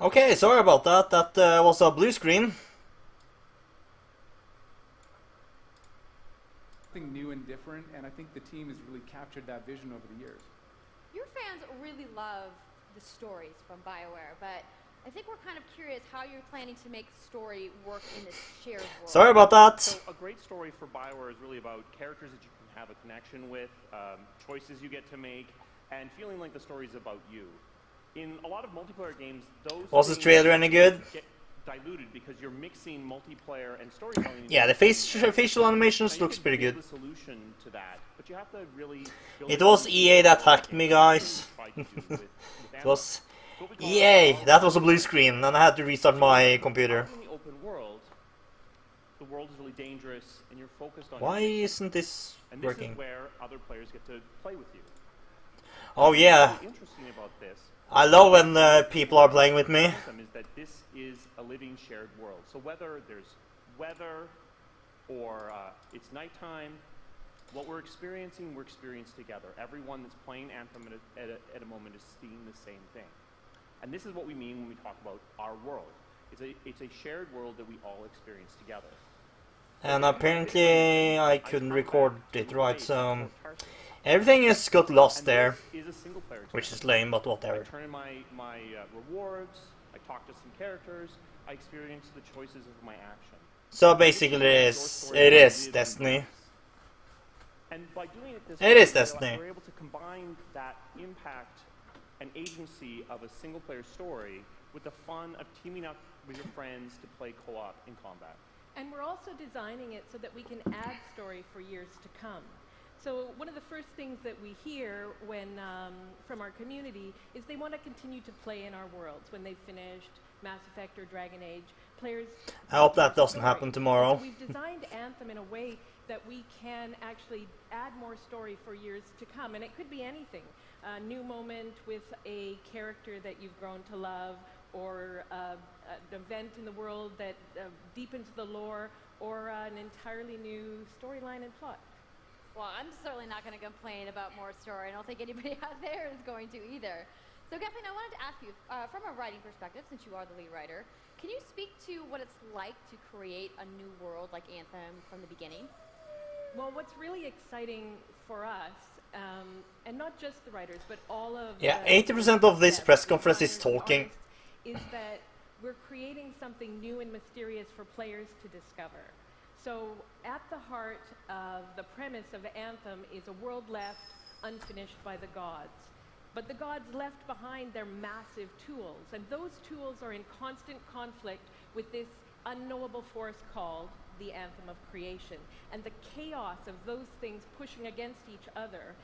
Okay, sorry about that. That was a blue screen. Something new and different, and I think the team has really captured that vision over the years. Your fans really love the stories from BioWare, but I think we're kind of curious how you're planning to make story work in this shared world. Sorry about that. So a great story for BioWare is really about characters that you can have a connection with, choices you get to make, and feeling like the story's about you. In a lot of multiplayer games, those Was this trailer any good? Get diluted because you're mixing multiplayer and storytelling. Yeah, the facial animations looks pretty good. The solution to that, but you have to really It was EA that hacked me, guys. It was EA. That was a blue screen, and I had to restart my computer. In the open world, the world is really dangerous, and you're focused on. Why isn't this and this working? is where other players get to play with you. Oh yeah. What's really interesting about this. I love when people are playing with me. Is that this is a living shared world. So whether there's weather or it's nighttime, what we're experiencing together. Everyone that's playing Anthem at a moment is seeing the same thing. And this is what we mean when we talk about our world. It's a shared world that we all experience together. And apparently I couldn't record it right, so everything has got lost there, which is lame, but whatever. I turn in my rewards, I talk to some characters, I experience the choices of my action. So basically it is Destiny. And by doing it this It is Destiny. We're able to combine that impact and agency of a single-player story with the fun of teaming up with your friends to play co-op in combat. And we're also designing it so that we can add story for years to come. So one of the first things that we hear when from our community is they want to continue to play in our worlds when they've finished Mass Effect or Dragon Age. Players. I hope that doesn't happen tomorrow. So we've designed Anthem in a way that we can actually add more story for years to come, and it could be anything. A new moment with a character that you've grown to love, or an event in the world that deepens the lore, or an entirely new storyline and plot. Well, I'm certainly not going to complain about more story. I don't think anybody out there is going to either. So, Kathleen, I wanted to ask you, from a writing perspective, since you are the lead writer, can you speak to what it's like to create a new world like Anthem from the beginning? Well, what's really exciting for us, and not just the writers, but all of 80% of this press conference is talking. Is that we're creating something new and mysterious for players to discover. So at the heart of the premise of Anthem is a world left unfinished by the gods. But the gods left behind their massive tools, and those tools are in constant conflict with this unknowable force called the Anthem of Creation. And the chaos of those things pushing against each other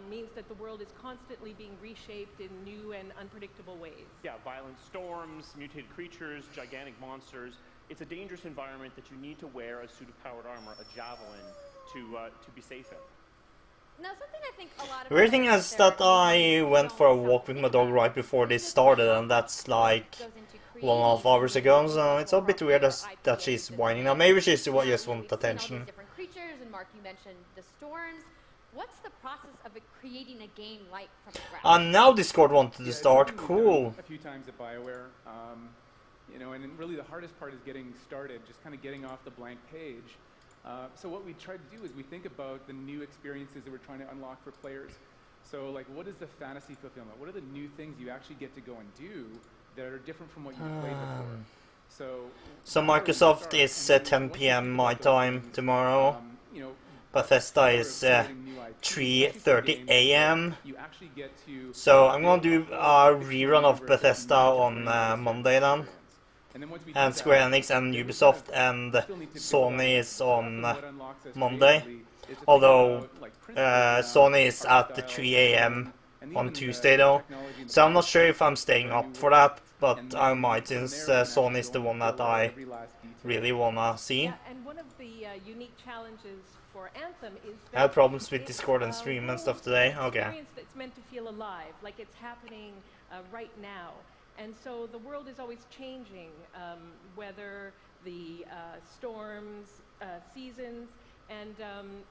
means that the world is constantly being reshaped in new and unpredictable ways. Yeah, violent storms, mutated creatures, gigantic monsters. It's a dangerous environment that you need to wear a suit of powered armor, a javelin, to be safe in. Now, something I think a lot of Weird thing is that I went for a walk with my dog right before this started, and that's like 1.5 hours ago, so it's a bit weird that she's whining now. Maybe she just wants attention. Different creatures, and Mark, you mentioned the storms. What's the process of creating a game like from the ground? Now Discord wanted to start. Cool. A few times at BioWare, you know, and really the hardest part is getting started, just kind of getting off the blank page. So what we try to do is we think about the new experiences that we're trying to unlock for players. So like, what is the fantasy fulfillment? What are the new things you actually get to go and do that are different from what you played before? So Microsoft is 10 p.m. my time tomorrow. You know, Bethesda is 3:30 a.m. So I'm gonna do a rerun of Bethesda on Monday then. And Square Enix and Ubisoft and Sony is on Monday. Although Sony is at the 3 a.m. on Tuesday though. So I'm not sure if I'm staying up for that, but I might, since Sony is the one that I really wanna see. Yeah, and one of the unique challenges for Anthem is that I had problems with Discord and stream and stuff today. Okay. Experience that's meant to feel alive, like it's happening right now. And so the world is always changing, whether the storms, seasons, and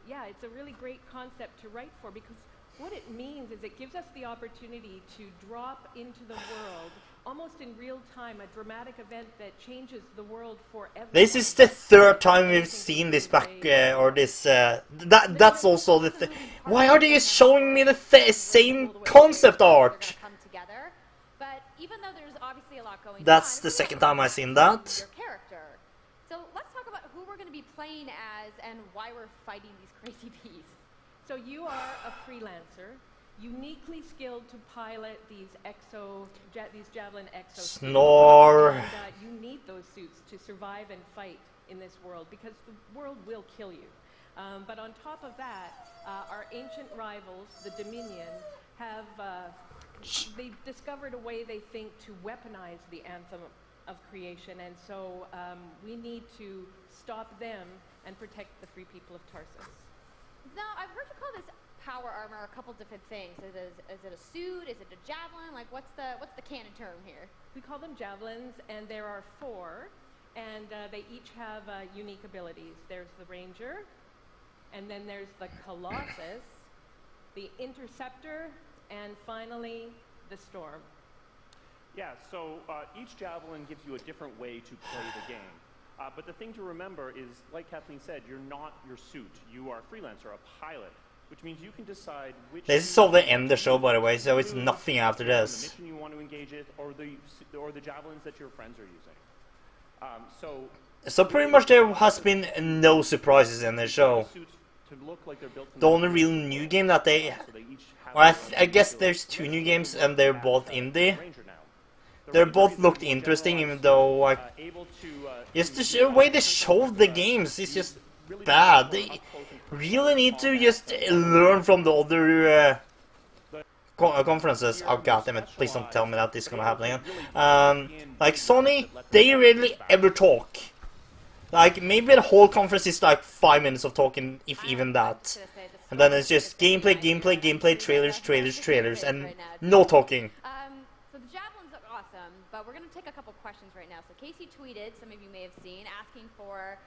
yeah, it's a really great concept to write for, because what it means is it gives us the opportunity to drop into the world almost in real time, a dramatic event that changes the world forever. This is the third time we've seen this back, or this, that's also the thing. Why are they showing me the same concept art? But even though there's obviously a lot going That's on, the second time I've seen that. So let's talk about who we're going to be playing as and why we're fighting these crazy beasts. So you are a freelancer, uniquely skilled to pilot these javelin exo. Snore. And, you need those suits to survive and fight in this world because the world will kill you. But on top of that, our ancient rivals, the Dominion, have they've discovered a way they think to weaponize the anthem of creation, and so we need to stop them and protect the free people of Tarsus. Now, I've heard you call this power armor a couple different things. Is it a suit? Is it a javelin? Like, what's the canon term here? We call them javelins, and there are 4, and they each have unique abilities. There's the Ranger, and then there's the Colossus, the Interceptor, and finally, the Storm. Yeah, so each javelin gives you a different way to play the game. But the thing to remember is, like Kathleen said, you're not your suit. You are a freelancer, a pilot, which means you can decide which... This is all the end of the show, by the way, so it's nothing after this. The mission you want to engage it, or the javelins that your friends are using. So pretty much there has been no surprises in the show. The only real new game that they... Well, I guess there's 2 new games and they're both indie. They both looked interesting, even though, like, just the way they showed the games is just bad. They really need to just learn from the other conferences. Oh god damn it! Please don't tell me that this is gonna happen again. Like Sony, they rarely ever talk. Like maybe the whole conference is like 5 minutes of talking, if even that. And then it's just gameplay, gameplay, gameplay, trailers, trailers, trailers, and no talking. So the javelins look awesome, but we're going to take a couple questions right now. So Casey tweeted, some of you may have seen, asking for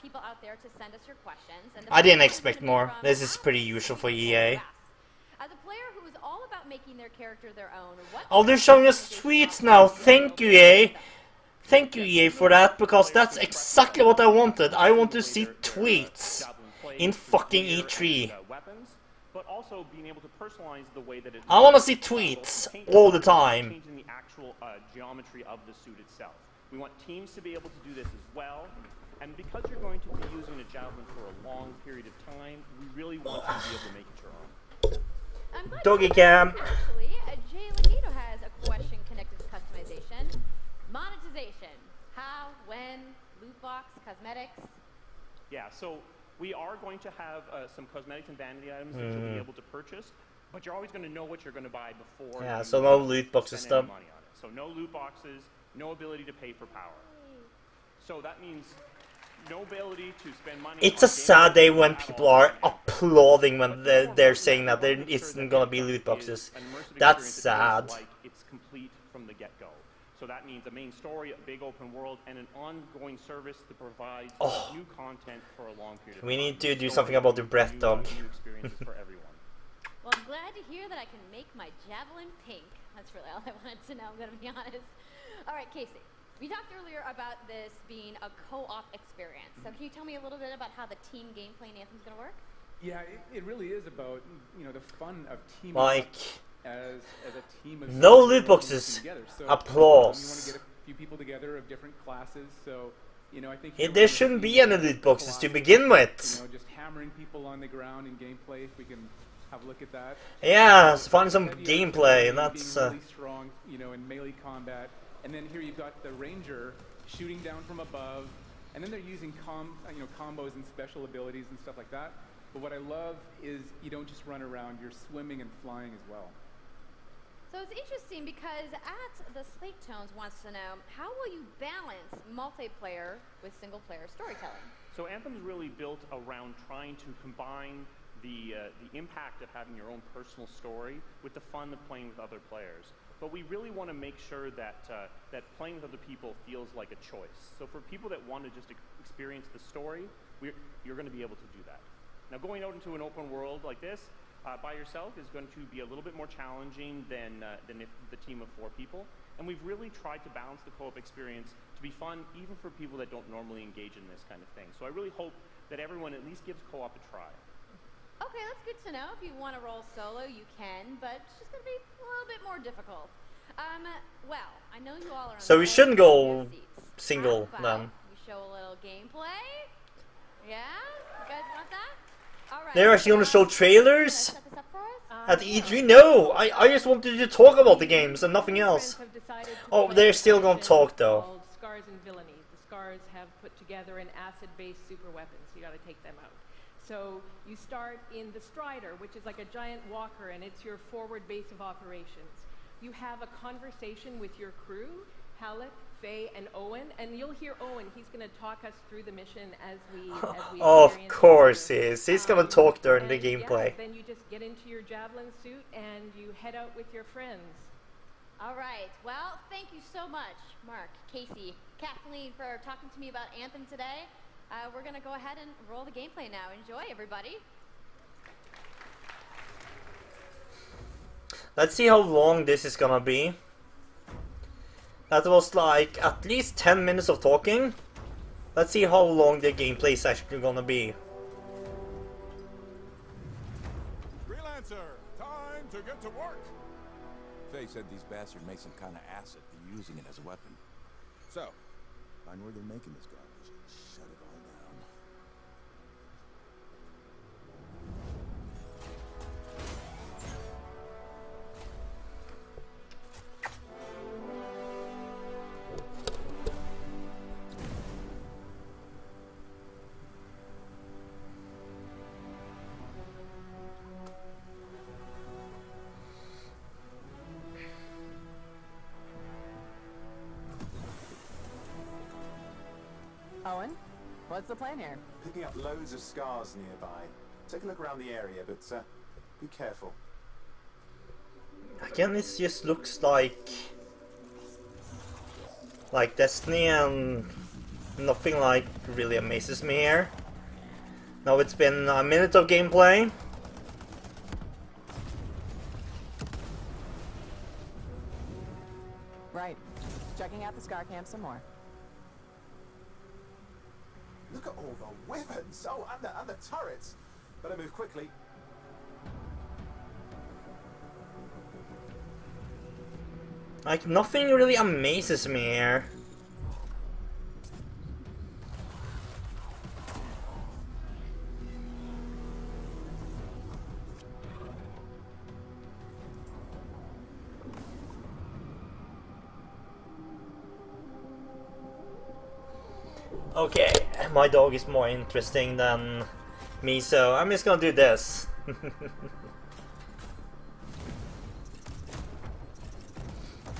people out there to send us your questions. And I didn't expect more. This is pretty usual for EA. As a player who is all about making their character their own, oh, they're showing us tweets now. Thank you, EA. Thank you, EA, for that, because that's exactly what I wanted. I want to see tweets in fucking E3. But also being able to personalize the way that it I want to see tweets all the time. Changing the actual geometry of the suit itself. We want teams to be able to do this as well. And because you're going to be using a javelin for a long period of time, we really want you to be able to make it your own. Doggy cam. Actually, Jay Lanito has a question connected to customization. Monetization. How, when, loot box, cosmetics? Yeah, so we are going to have some cosmetics and vanity items that you'll be able to purchase, but you're always going to know what you're going to buy before. Yeah, so no loot boxes stuff. Money on it. So no loot boxes, no ability to pay for power. So that means no ability to spend money. It's a sad day when people are applauding when they're saying that there isn't going to be loot boxes. That's sad. Like it's complete from the get-go. So that means a main story, a big open world, and an ongoing service that provides new content for a long period of time. We need to do something about the breath dog. New experiences for everyone. Well, I'm glad to hear that I can make my javelin pink. That's really all I wanted to know, I'm going to be honest. All right, Casey, we talked earlier about this being a co-op experience. So can you tell me a little bit about how the team gameplay in Anthem is going to work? Yeah, it really is about, you know, the fun of teaming Like, as a team of no loot boxes. So, Applause. you want to get a few people together of different classes. So, you know, I think There shouldn't be any loot boxes to begin with. You know, just hammering people on the ground in gameplay. If we can have a look at that. Yeah, find some gameplay, and that's. Being really strong, you know, in melee combat. And then here you've got the Ranger shooting down from above, and then they're using combos and special abilities and stuff like that. But what I love is you don't just run around; you're swimming and flying as well. So it's interesting because at the Slate Tones wants to know, how will you balance multiplayer with single-player storytelling? So Anthem's really built around trying to combine the impact of having your own personal story with the fun of playing with other players. But we really want to make sure that that playing with other people feels like a choice. So for people that want to just experience the story, you're going to be able to do that. Now going out into an open world like this, by yourself is going to be a little bit more challenging than if the team of 4 people. And we've really tried to balance the co-op experience to be fun, even for people that don't normally engage in this kind of thing. So I really hope that everyone at least gives co-op a try. Okay, that's good to know. If you want to roll solo, you can, but it's just going to be a little bit more difficult. Well, I know you all are on So we shouldn't go single then. We show a little gameplay. Yeah? You guys want that? All right. They're actually going to show trailers Set this up for us? at E3? No! I just wanted to talk about the games and nothing else. Oh, they're still going to talk though. Scars and Villainy. The Scars have put together an acid-based super weapon, so you got to take them out. So you start in the Strider, which is like a giant walker, and it's your forward base of operations. You have a conversation with your crew, Halleck, Faye, and Owen, and you'll hear Owen. He's going to talk us through the mission as we Of course he is. He's going to talk during the gameplay. Yeah, then you just get into your javelin suit and you head out with your friends. All right. Well, thank you so much, Mark, Casey, Kathleen, for talking to me about Anthem today. We're going to go ahead and roll the gameplay now. Enjoy, everybody. Let's see how long this is gonna be. That was like at least 10 minutes of talking. Let's see how long the gameplay is actually gonna be. Freelancer, time to get to work. Faye said these bastards make some kind of acid. They're using it as a weapon. So, find where they're making this garbage and shut it all down. Owen, what's the plan here? Picking up loads of scars nearby. Take a look around the area, but be careful. Again, this just looks like Destiny, and nothing like really amazes me here. Now it's been a minute of gameplay. Right. Checking out the Scar Camp some more. Look at all the weapons! Oh, and the turrets! Better move quickly. Like, nothing really amazes me here. Okay, my dog is more interesting than me, so I'm just gonna do this.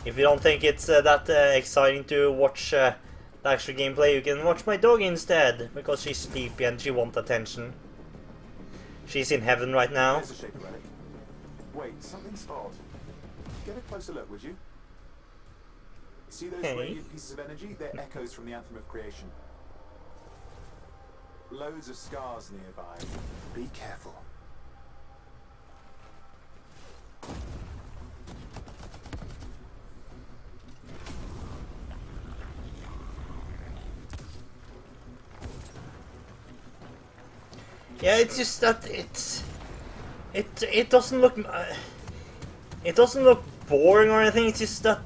If you don't think it's that exciting to watch the actual gameplay, you can watch my dog instead, because she's sleepy and she wants attention. She's in heaven right now. There's a shaper relic. Wait, something's odd. Get a closer look, would you? See those radiant pieces of energy? They're echoes from the Anthem of Creation. Loads of scars nearby. Be careful. Yeah, it's just that it doesn't look boring or anything. It's just that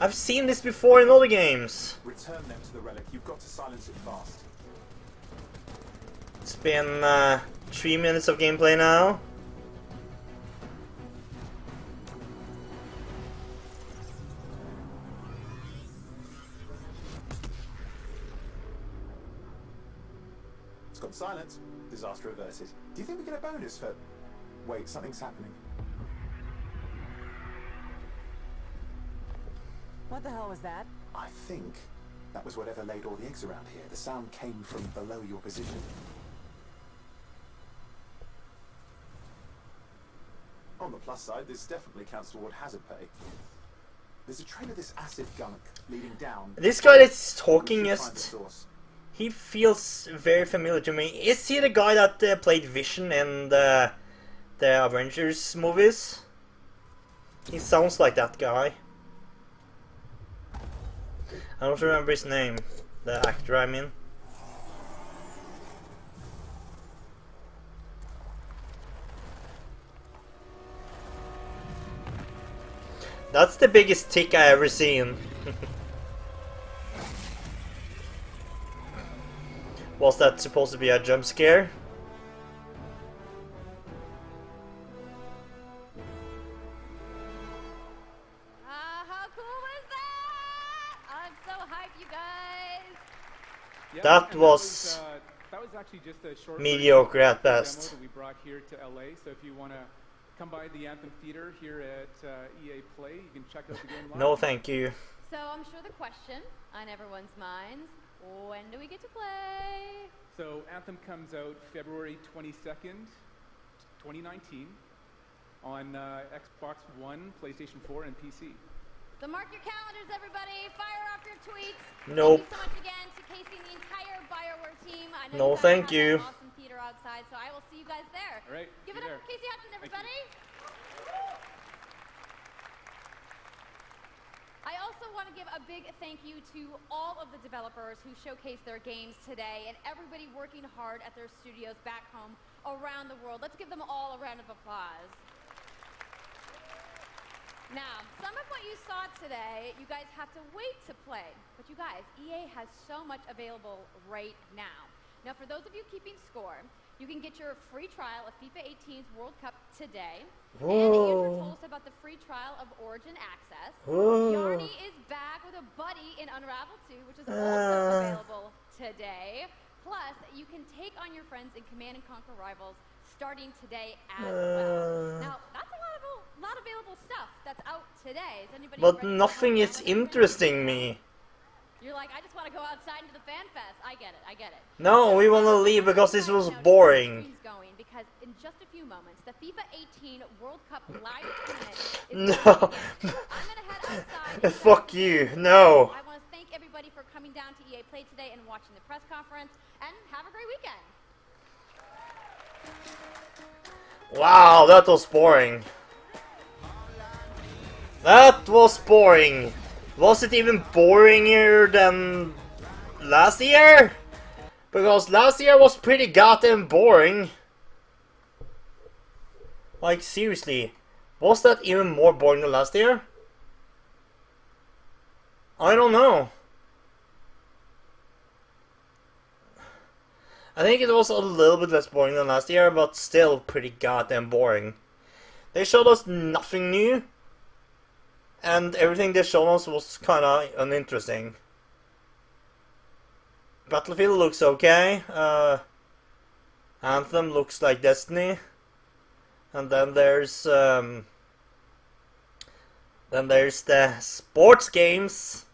I've seen this before in other games. Return them to the relic. You've got to silence it fast. It's been 3 minutes of gameplay now. It's gone silent. Disaster averted. Do you think we get a bonus for... Wait, something's happening. What the hell was that? I think that was whatever laid all the eggs around here. The sound came from below your position. On the plus side, this definitely counts toward hazard pay. There's a trail of this acid gunk leading down. This guy that's talking just... He feels very familiar to me. Is he the guy that played Vision in the the Avengers movies. He sounds like that guy. I don't remember his name, the actor I mean. That's the biggest tick I ever seen. Was that supposed to be a jump scare? How cool was that? I'm so hyped, you guys. Yeah, That and was that was actually just a short mediocre version at of the best. demo that we brought here to LA. So if you want to come by the Anthem Theater here at EA Play, you can check out the game live. No, thank you. So I'm sure the question on everyone's minds, when do we get to play? So Anthem comes out February 22nd, 2019 on Xbox One, PlayStation 4, and PC. So mark your calendars, everybody. Fire off your tweets. Nope. Thank you so much again to Casey and the entire BioWare team. I know No, you guys thank have you. An awesome theater outside, so I will see you guys there. All right. Give see it you up there. for Casey Hudson, everybody. I also want to give a big thank you to all of the developers who showcased their games today and everybody working hard at their studios back home around the world. Let's give them all a round of applause. Now, some of what you saw today, you guys have to wait to play. But you guys, EA has so much available right now. Now, for those of you keeping score, you can get your free trial of FIFA 18's World Cup today. And Andrew told us about the free trial of Origin Access. Yarny is back with a buddy in Unravel 2, which is also available today. Plus, you can take on your friends in Command & Conquer Rivals starting today as well. Now, that's a lot of available stuff that's out today. Is anybody But ready to nothing hunt is down everything? interesting me. You're like, I just want to go outside into the fan fest. I get it. No, we want to leave because this was boring. Going because in just a few moments, the FIFA 18 World Cup live tournament is No. going to begin. I'm going to head outside. and Fuck grab a you. few No. I want to thank everybody for coming down to EA Play today and watching the press conference. And have a great weekend. Wow, that was boring. That was boring. Was it even boringer than last year? Because last year was pretty goddamn boring. Like, seriously. Was that even more boring than last year? I don't know. I think it was a little bit less boring than last year, but still pretty goddamn boring. They showed us nothing new, and everything they showed us was kinda uninteresting. Battlefield looks okay, Anthem looks like Destiny, and then there's the sports games,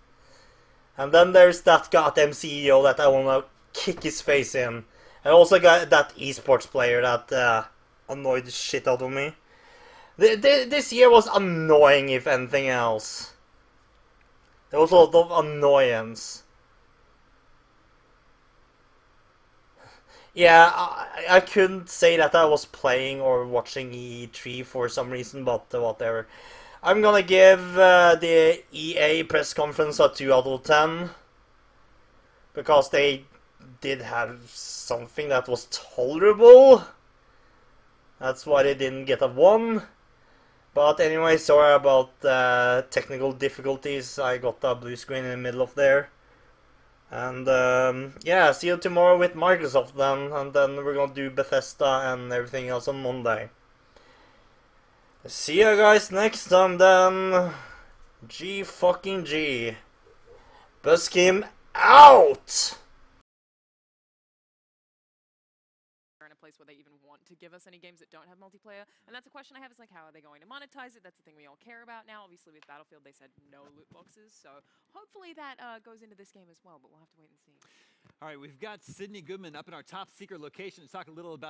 and then there's that goddamn CEO that I wanna kick his face in. And also got that esports player that annoyed the shit out of me. This year was annoying, if anything else. There was a lot of annoyance. Yeah, I couldn't say that I was playing or watching E3 for some reason, but whatever. I'm gonna give the EA press conference a 2 out of 10. Because they did have something that was tolerable. That's why they didn't get a 1. But anyway, sorry about technical difficulties. I got a blue screen in the middle of there. And yeah, see you tomorrow with Microsoft then. And then we're gonna do Bethesda and everything else on Monday. See you guys next time then. G fucking G. Buskim out! In a place where they even want to give us any games that don't have multiplayer, and that's a question I have, is like, how are they going to monetize it? That's the thing we all care about now. Obviously with Battlefield they said no loot boxes, so hopefully that goes into this game as well, but we'll have to wait and see. All right, we've got Sydney Goodman up in our top secret location to talk a little about